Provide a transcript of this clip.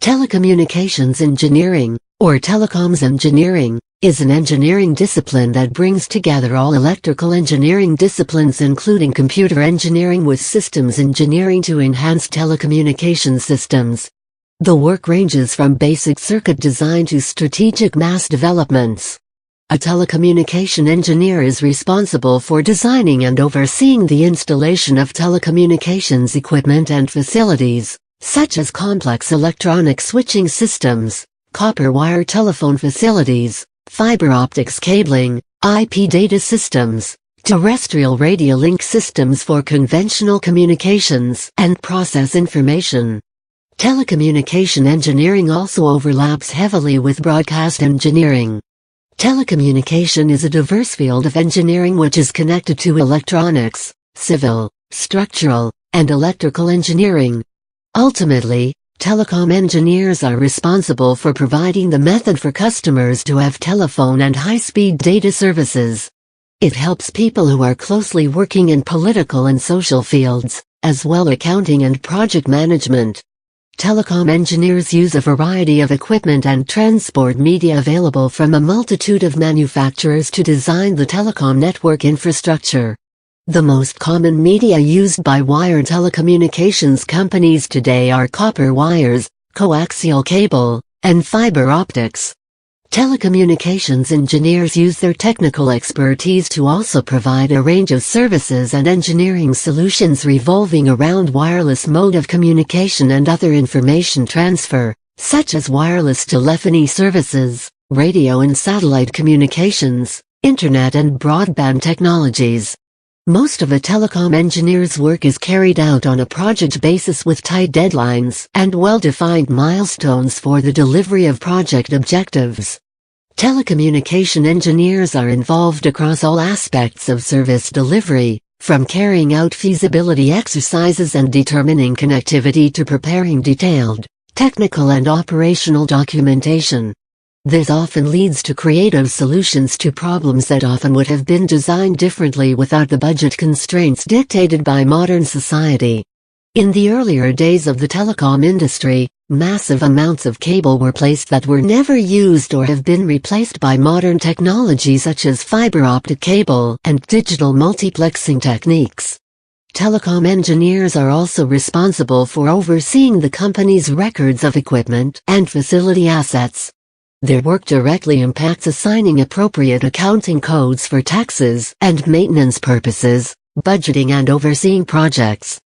Telecommunications engineering, or telecoms engineering, is an engineering discipline that brings together all electrical engineering disciplines including computer engineering with systems engineering to enhance telecommunication systems. The work ranges from basic circuit design to strategic mass developments. A telecommunication engineer is responsible for designing and overseeing the installation of telecommunications equipment and facilities, such as complex electronic switching systems, copper wire telephone facilities, fiber optics cabling, IP data systems, terrestrial radio link systems for conventional communications, and process information. Telecommunication engineering also overlaps heavily with broadcast engineering. Telecommunication is a diverse field of engineering which is connected to electronics, civil, structural, and electrical engineering. Ultimately, telecom engineers are responsible for providing the method for customers to have telephone and high-speed data services. It helps people who are closely working in political and social fields, as well as accounting and project management. Telecom engineers use a variety of equipment and transport media available from a multitude of manufacturers to design the telecom network infrastructure. The most common media used by wired telecommunications companies today are copper wires, coaxial cable, and fiber optics. Telecommunications engineers use their technical expertise to also provide a range of services and engineering solutions revolving around wireless mode of communication and other information transfer, such as wireless telephony services, radio and satellite communications, internet and broadband technologies. Most of a telecom engineer's work is carried out on a project basis with tight deadlines and well-defined milestones for the delivery of project objectives. Telecommunication engineers are involved across all aspects of service delivery, from carrying out feasibility exercises and determining connectivity to preparing detailed, technical and operational documentation. This often leads to creative solutions to problems that often would have been designed differently without the budget constraints dictated by modern society. In the earlier days of the telecom industry, massive amounts of cable were placed that were never used or have been replaced by modern technology such as fiber optic cable and digital multiplexing techniques. Telecom engineers are also responsible for overseeing the company's records of equipment and facility assets. Their work directly impacts assigning appropriate accounting codes for taxes and maintenance purposes, budgeting and overseeing projects,